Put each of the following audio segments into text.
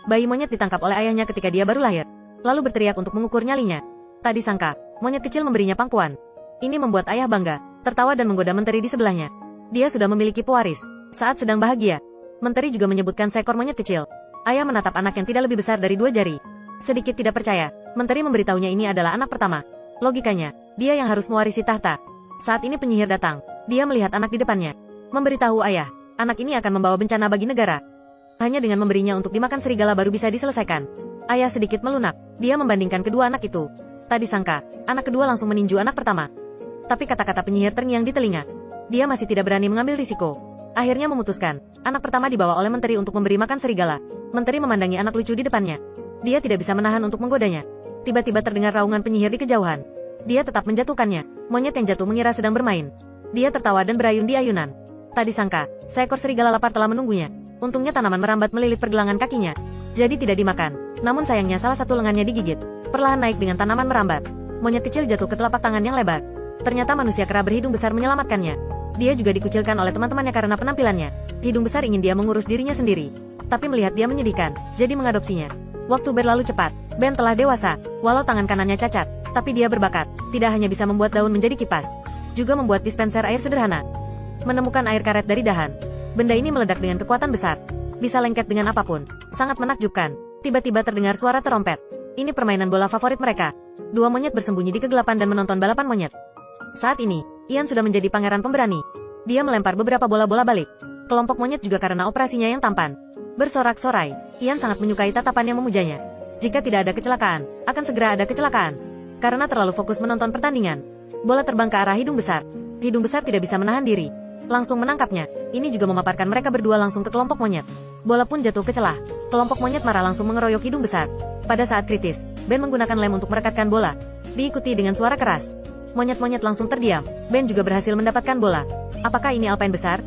Bayi monyet ditangkap oleh ayahnya ketika dia baru lahir, lalu berteriak untuk mengukur nyalinya. Tak disangka, monyet kecil memberinya pangkuan. Ini membuat ayah bangga, tertawa dan menggoda menteri di sebelahnya. Dia sudah memiliki pewaris. Saat sedang bahagia, menteri juga menyebutkan seekor monyet kecil. Ayah menatap anak yang tidak lebih besar dari 2 jari. Sedikit tidak percaya, menteri memberitahunya ini adalah anak pertama. Logikanya, dia yang harus mewarisi tahta. Saat ini penyihir datang. Dia melihat anak di depannya. Memberitahu ayah, anak ini akan membawa bencana bagi negara. Hanya dengan memberinya untuk dimakan serigala baru bisa diselesaikan. Ayah sedikit melunak. Dia membandingkan kedua anak itu. Tak disangka, anak kedua langsung meninju anak pertama. Tapi kata-kata penyihir terngiang di telinga. Dia masih tidak berani mengambil risiko. Akhirnya memutuskan, anak pertama dibawa oleh menteri untuk memberi makan serigala. Menteri memandangi anak lucu di depannya. Dia tidak bisa menahan untuk menggodanya. Tiba-tiba terdengar raungan penyihir di kejauhan. Dia tetap menjatuhkannya. Monyet yang jatuh mengira sedang bermain. Dia tertawa dan berayun di ayunan. Tak disangka, seekor serigala lapar telah menunggunya. Untungnya tanaman merambat melilit pergelangan kakinya. Jadi tidak dimakan. Namun sayangnya salah satu lengannya digigit. Perlahan naik dengan tanaman merambat. Monyet kecil jatuh ke telapak tangan yang lebar. Ternyata manusia kera berhidung besar menyelamatkannya. Dia juga dikucilkan oleh teman-temannya karena penampilannya. Hidung besar ingin dia mengurus dirinya sendiri. Tapi melihat dia menyedihkan, jadi mengadopsinya. Waktu berlalu cepat. Ben telah dewasa. Walau tangan kanannya cacat, tapi dia berbakat. Tidak hanya bisa membuat daun menjadi kipas, juga membuat dispenser air sederhana. Menemukan air karet dari dahan. Benda ini meledak dengan kekuatan besar. Bisa lengket dengan apapun. Sangat menakjubkan. Tiba-tiba terdengar suara terompet. Ini permainan bola favorit mereka. Dua monyet bersembunyi di kegelapan dan menonton balapan monyet. Saat ini, Ian sudah menjadi pangeran pemberani. Dia melempar beberapa bola-bola balik. Kelompok monyet juga karena operasinya yang tampan. Bersorak-sorai, Ian sangat menyukai tatapan yang memujanya. Jika tidak ada kecelakaan, akan segera ada kecelakaan. Karena terlalu fokus menonton pertandingan. Bola terbang ke arah hidung besar. Hidung besar tidak bisa menahan diri. Langsung menangkapnya. Ini juga memaparkan mereka berdua langsung ke kelompok monyet. Bola pun jatuh ke celah. Kelompok monyet marah langsung mengeroyok hidung besar. Pada saat kritis, Ben menggunakan lem untuk merekatkan bola. Diikuti dengan suara keras. Monyet-monyet langsung terdiam. Ben juga berhasil mendapatkan bola. Apakah ini Alpine besar?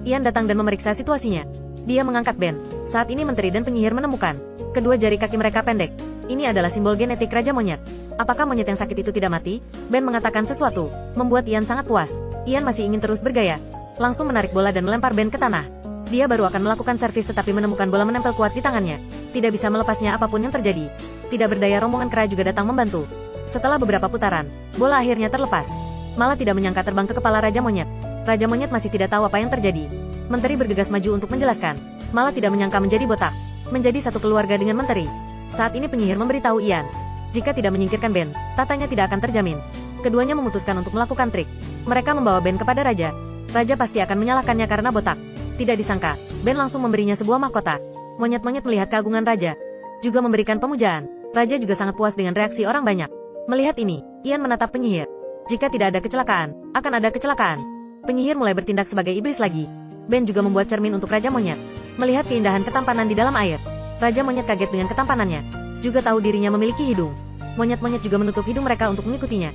Ian datang dan memeriksa situasinya. Dia mengangkat Ben. Saat ini menteri dan penyihir menemukan. Kedua jari kaki mereka pendek. Ini adalah simbol genetik Raja Monyet. Apakah monyet yang sakit itu tidak mati? Ben mengatakan sesuatu, membuat Ian sangat puas. Ian masih ingin terus bergaya. Langsung menarik bola dan melempar Ben ke tanah. Dia baru akan melakukan servis tetapi menemukan bola menempel kuat di tangannya. Tidak bisa melepasnya apapun yang terjadi. Tidak berdaya rombongan kera juga datang membantu. Setelah beberapa putaran, bola akhirnya terlepas. Malah tidak menyangka terbang ke kepala Raja Monyet. Raja Monyet masih tidak tahu apa yang terjadi. Menteri bergegas maju untuk menjelaskan. Malah tidak menyangka menjadi botak. Menjadi satu keluarga dengan menteri. Saat ini penyihir memberitahu Ian. Jika tidak menyingkirkan Ben, tatanya tidak akan terjamin. Keduanya memutuskan untuk melakukan trik. Mereka membawa Ben kepada Raja. Raja pasti akan menyalahkannya karena botak. Tidak disangka, Ben langsung memberinya sebuah mahkota. Monyet-monyet melihat keagungan Raja. Juga memberikan pemujaan. Raja juga sangat puas dengan reaksi orang banyak. Melihat ini, Ian menatap penyihir. Jika tidak ada kecelakaan, akan ada kecelakaan. Penyihir mulai bertindak sebagai iblis lagi. Ben juga membuat cermin untuk Raja Monyet. Melihat keindahan ketampanan di dalam air, Raja Monyet kaget dengan ketampanannya. Juga tahu dirinya memiliki hidung. Monyet-monyet juga menutup hidung mereka untuk mengikutinya.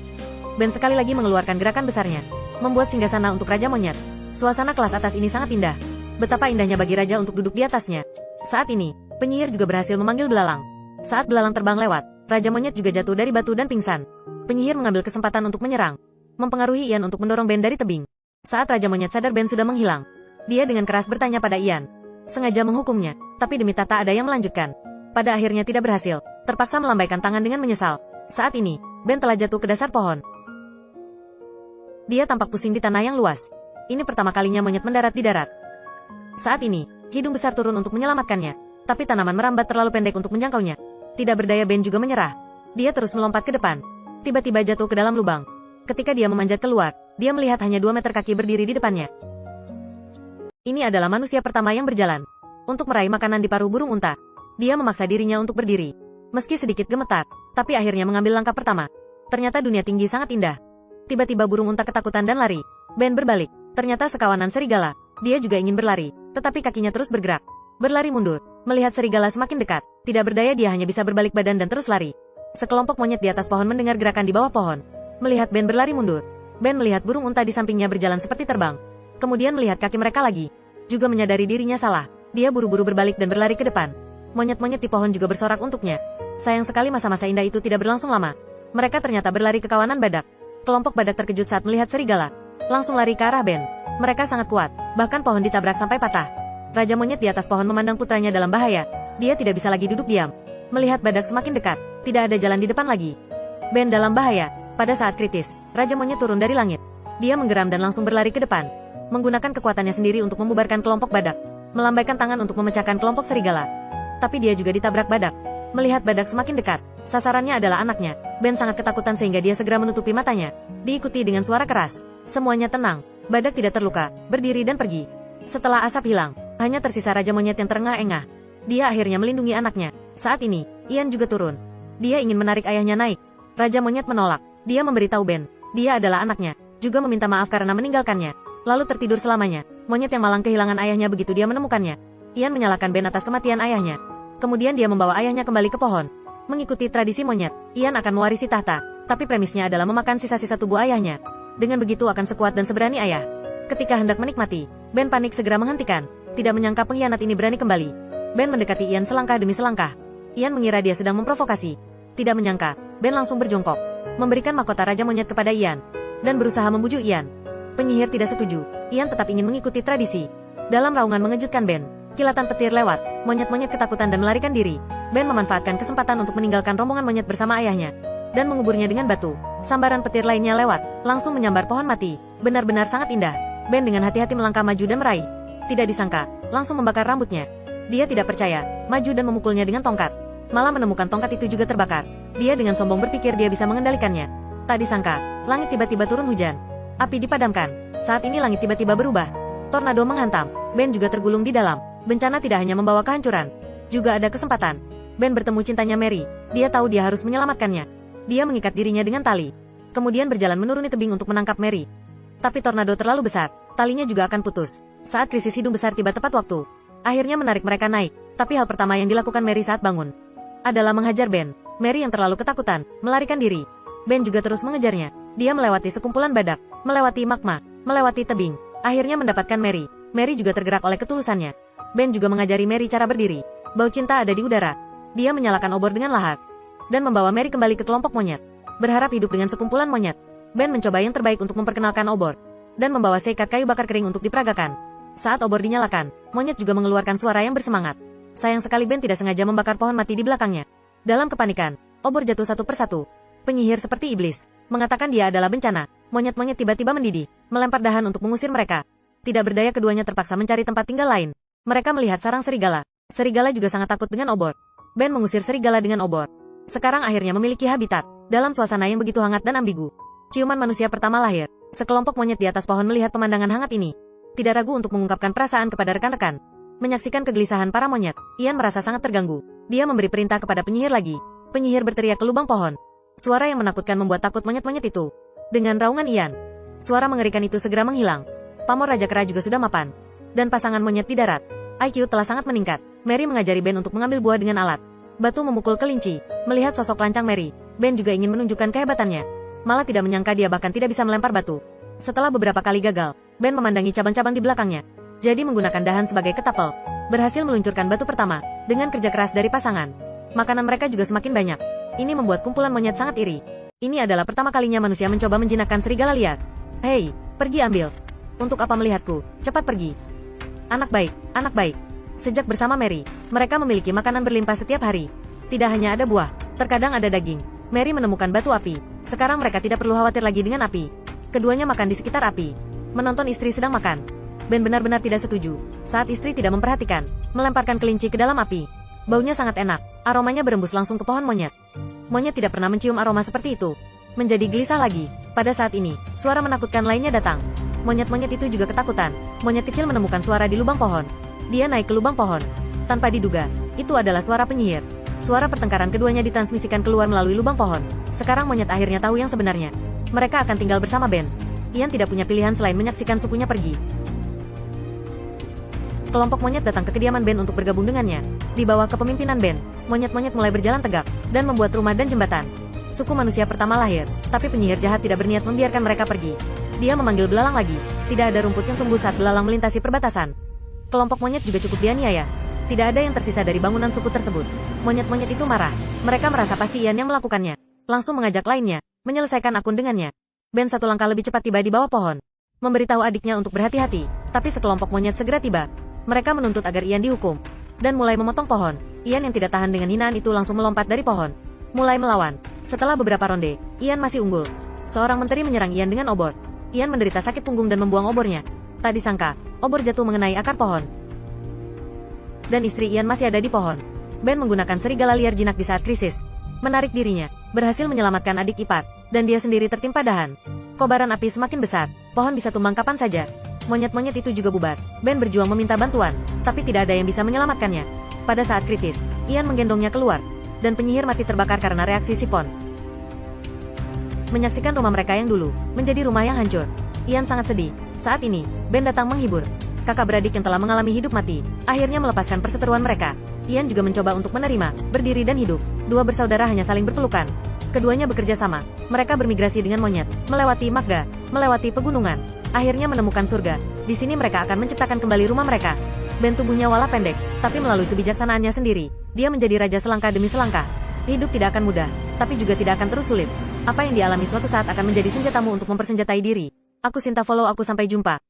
Ben sekali lagi mengeluarkan gerakan besarnya, membuat singgasana untuk Raja Monyet. Suasana kelas atas ini sangat indah. Betapa indahnya bagi Raja untuk duduk di atasnya. Saat ini, penyihir juga berhasil memanggil belalang. Saat belalang terbang lewat, Raja Monyet juga jatuh dari batu dan pingsan. Penyihir mengambil kesempatan untuk menyerang, mempengaruhi Ian untuk mendorong Ben dari tebing. Saat Raja Monyet sadar Ben sudah menghilang, dia dengan keras bertanya pada Ian. Sengaja menghukumnya, tapi demi tata ada yang melanjutkan. Pada akhirnya tidak berhasil, terpaksa melambaikan tangan dengan menyesal. Saat ini, Ben telah jatuh ke dasar pohon. Dia tampak pusing di tanah yang luas. Ini pertama kalinya monyet mendarat di darat. Saat ini, hidung besar turun untuk menyelamatkannya, tapi tanaman merambat terlalu pendek untuk menjangkaunya. Tidak berdaya Ben juga menyerah. Dia terus melompat ke depan. Tiba-tiba jatuh ke dalam lubang. Ketika dia memanjat keluar, dia melihat hanya 2 meter kaki berdiri di depannya. Ini adalah manusia pertama yang berjalan untuk meraih makanan di paruh burung unta. Dia memaksa dirinya untuk berdiri. Meski sedikit gemetar, tapi akhirnya mengambil langkah pertama. Ternyata dunia tinggi sangat indah. Tiba-tiba burung unta ketakutan dan lari. Ben berbalik. Ternyata sekawanan serigala. Dia juga ingin berlari, tetapi kakinya terus bergerak. Berlari mundur. Melihat serigala semakin dekat, tidak berdaya dia hanya bisa berbalik badan dan terus lari. Sekelompok monyet di atas pohon mendengar gerakan di bawah pohon. Melihat Ben berlari mundur, Ben melihat burung unta di sampingnya berjalan seperti terbang. Kemudian melihat kaki mereka lagi. Juga menyadari dirinya salah. Dia buru-buru berbalik dan berlari ke depan. Monyet-monyet di pohon juga bersorak untuknya. Sayang sekali masa-masa indah itu tidak berlangsung lama. Mereka ternyata berlari ke kawanan badak. Kelompok badak terkejut saat melihat serigala. Langsung lari ke arah Ben. Mereka sangat kuat, bahkan pohon ditabrak sampai patah. Raja Monyet di atas pohon memandang putranya dalam bahaya. Dia tidak bisa lagi duduk diam. Melihat badak semakin dekat, tidak ada jalan di depan lagi. Ben dalam bahaya. Pada saat kritis, Raja Monyet turun dari langit. Dia menggeram dan langsung berlari ke depan. Menggunakan kekuatannya sendiri untuk membubarkan kelompok badak. Melambaikan tangan untuk memecahkan kelompok serigala. Tapi dia juga ditabrak badak. Melihat badak semakin dekat, sasarannya adalah anaknya. Ben sangat ketakutan sehingga dia segera menutupi matanya. Diikuti dengan suara keras. Semuanya tenang. Badak tidak terluka, berdiri dan pergi. Setelah asap hilang, hanya tersisa Raja Monyet yang terengah-engah. Dia akhirnya melindungi anaknya. Saat ini, Ian juga turun. Dia ingin menarik ayahnya naik. Raja Monyet menolak. Dia memberitahu Ben, dia adalah anaknya. Juga meminta maaf karena meninggalkannya. Lalu tertidur selamanya. Monyet yang malang kehilangan ayahnya begitu dia menemukannya. Ian menyalahkan Ben atas kematian ayahnya. Kemudian dia membawa ayahnya kembali ke pohon. Mengikuti tradisi monyet, Ian akan mewarisi tahta. Tapi premisnya adalah memakan sisa-sisa tubuh ayahnya. Dengan begitu akan sekuat dan seberani ayah. Ketika hendak menikmati, Ben panik segera menghentikan. Tidak menyangka pengkhianat ini berani kembali. Ben mendekati Ian selangkah demi selangkah. Ian mengira dia sedang memprovokasi. Tidak menyangka, Ben langsung berjongkok. Memberikan mahkota Raja Monyet kepada Ian. Dan berusaha membujuk Ian. Penyihir tidak setuju. Ian tetap ingin mengikuti tradisi. Dalam raungan mengejutkan Ben, kilatan petir lewat. Monyet-monyet ketakutan dan melarikan diri. Ben memanfaatkan kesempatan untuk meninggalkan rombongan monyet bersama ayahnya. Dan menguburnya dengan batu. Sambaran petir lainnya lewat. Langsung menyambar pohon mati. Benar-benar sangat indah. Ben dengan hati-hati melangkah maju dan meraih. Tidak disangka, langsung membakar rambutnya. Dia tidak percaya, maju dan memukulnya dengan tongkat. Malah menemukan tongkat itu juga terbakar. Dia dengan sombong berpikir dia bisa mengendalikannya. Tak disangka, langit tiba-tiba turun hujan. Api dipadamkan. Saat ini langit tiba-tiba berubah. Tornado menghantam. Ben juga tergulung di dalam. Bencana tidak hanya membawa kehancuran. Juga ada kesempatan. Ben bertemu cintanya Mary. Dia tahu dia harus menyelamatkannya. Dia mengikat dirinya dengan tali. Kemudian berjalan menuruni tebing untuk menangkap Mary. Tapi tornado terlalu besar. Talinya juga akan putus. Saat krisis hidung besar tiba tepat waktu. Akhirnya menarik mereka naik. Tapi hal pertama yang dilakukan Mary saat bangun adalah menghajar Ben. Mary yang terlalu ketakutan, melarikan diri. Ben juga terus mengejarnya. Dia melewati sekumpulan badak, melewati magma, melewati tebing. Akhirnya mendapatkan Mary. Mary juga tergerak oleh ketulusannya. Ben juga mengajari Mary cara berdiri. Bau cinta ada di udara. Dia menyalakan obor dengan lahap. Dan membawa Mary kembali ke kelompok monyet. Berharap hidup dengan sekumpulan monyet. Ben mencoba yang terbaik untuk memperkenalkan obor. Dan membawa seikat kayu bakar kering untuk diperagakan. Saat obor dinyalakan, monyet juga mengeluarkan suara yang bersemangat. Sayang sekali Ben tidak sengaja membakar pohon mati di belakangnya. Dalam kepanikan, obor jatuh satu persatu. Penyihir seperti iblis, mengatakan dia adalah bencana. Monyet-monyet tiba-tiba mendidih, melempar dahan untuk mengusir mereka. Tidak berdaya keduanya terpaksa mencari tempat tinggal lain. Mereka melihat sarang serigala. Serigala juga sangat takut dengan obor. Ben mengusir serigala dengan obor. Sekarang akhirnya memiliki habitat. Dalam suasana yang begitu hangat dan ambigu. Ciuman manusia pertama lahir. Sekelompok monyet di atas pohon melihat pemandangan hangat ini. Tidak ragu untuk mengungkapkan perasaan kepada rekan-rekan. Menyaksikan kegelisahan para monyet, Ian merasa sangat terganggu. Dia memberi perintah kepada penyihir lagi. Penyihir berteriak ke lubang pohon. Suara yang menakutkan membuat takut monyet-monyet itu. Dengan raungan Ian, suara mengerikan itu segera menghilang. Pamor Raja Kera juga sudah mapan. Dan pasangan monyet di darat. IQ telah sangat meningkat. Mary mengajari Ben untuk mengambil buah dengan alat. Batu memukul kelinci. Melihat sosok lancang Mary, Ben juga ingin menunjukkan kehebatannya. Malah tidak menyangka dia bahkan tidak bisa melempar batu. Setelah beberapa kali gagal, Ben memandangi cabang-cabang di belakangnya. Jadi menggunakan dahan sebagai ketapel. Berhasil meluncurkan batu pertama. Dengan kerja keras dari pasangan. Makanan mereka juga semakin banyak. Ini membuat kumpulan monyet sangat iri. Ini adalah pertama kalinya manusia mencoba menjinakkan serigala liar. Hei, pergi ambil. Untuk apa melihatku? Cepat pergi. Anak baik, anak baik. Sejak bersama Mary, mereka memiliki makanan berlimpah setiap hari. Tidak hanya ada buah, terkadang ada daging. Mary menemukan batu api. Sekarang mereka tidak perlu khawatir lagi dengan api. Keduanya makan di sekitar api. Menonton istri sedang makan. Ben benar-benar tidak setuju. Saat istri tidak memperhatikan, melemparkan kelinci ke dalam api. Baunya sangat enak. Aromanya berembus langsung ke pohon monyet. Monyet tidak pernah mencium aroma seperti itu. Menjadi gelisah lagi. Pada saat ini, suara menakutkan lainnya datang. Monyet-monyet itu juga ketakutan. Monyet kecil menemukan suara di lubang pohon. Dia naik ke lubang pohon. Tanpa diduga, itu adalah suara penyihir. Suara pertengkaran keduanya ditransmisikan keluar melalui lubang pohon. Sekarang monyet akhirnya tahu yang sebenarnya. Mereka akan tinggal bersama Ben. Ian tidak punya pilihan selain menyaksikan sukunya pergi. Kelompok monyet datang ke kediaman Ben untuk bergabung dengannya. Di bawah kepemimpinan Ben, monyet-monyet mulai berjalan tegak, dan membuat rumah dan jembatan. Suku manusia pertama lahir, tapi penyihir jahat tidak berniat membiarkan mereka pergi. Dia memanggil belalang lagi. Tidak ada rumput yang tumbuh saat belalang melintasi perbatasan. Kelompok monyet juga cukup dianiaya. Tidak ada yang tersisa dari bangunan suku tersebut. Monyet-monyet itu marah. Mereka merasa pasti Ian yang melakukannya. Langsung mengajak lainnya, menyelesaikan akun dengannya. Ben satu langkah lebih cepat tiba di bawah pohon. Memberitahu adiknya untuk berhati-hati, tapi sekelompok monyet segera tiba. Mereka menuntut agar Ian dihukum, dan mulai memotong pohon. Ian yang tidak tahan dengan hinaan itu langsung melompat dari pohon. Mulai melawan. Setelah beberapa ronde, Ian masih unggul. Seorang menteri menyerang Ian dengan obor. Ian menderita sakit punggung dan membuang obornya. Tak disangka, obor jatuh mengenai akar pohon. Dan istri Ian masih ada di pohon. Ben menggunakan serigala liar jinak di saat krisis. Menarik dirinya, berhasil menyelamatkan adik ipar, dan dia sendiri tertimpa dahan. Kobaran api semakin besar, pohon bisa tumbang kapan saja. Monyet-monyet itu juga bubar. Ben berjuang meminta bantuan, tapi tidak ada yang bisa menyelamatkannya. Pada saat kritis, Ian menggendongnya keluar, dan penyihir mati terbakar karena reaksi sipon. Menyaksikan rumah mereka yang dulu, menjadi rumah yang hancur. Ian sangat sedih. Saat ini, Ben datang menghibur. Kakak beradik yang telah mengalami hidup mati, akhirnya melepaskan perseteruan mereka. Ian juga mencoba untuk menerima, berdiri dan hidup. Dua bersaudara hanya saling berpelukan. Keduanya bekerja sama. Mereka bermigrasi dengan monyet, melewati Magda, melewati pegunungan. Akhirnya menemukan surga. Di sini mereka akan menciptakan kembali rumah mereka. Ben tubuhnya walau pendek, tapi melalui kebijaksanaannya sendiri, dia menjadi raja selangkah demi selangkah. Hidup tidak akan mudah, tapi juga tidak akan terus sulit. Apa yang dialami suatu saat akan menjadi senjatamu untuk mempersenjatai diri. Aku Sinta, follow aku, sampai jumpa.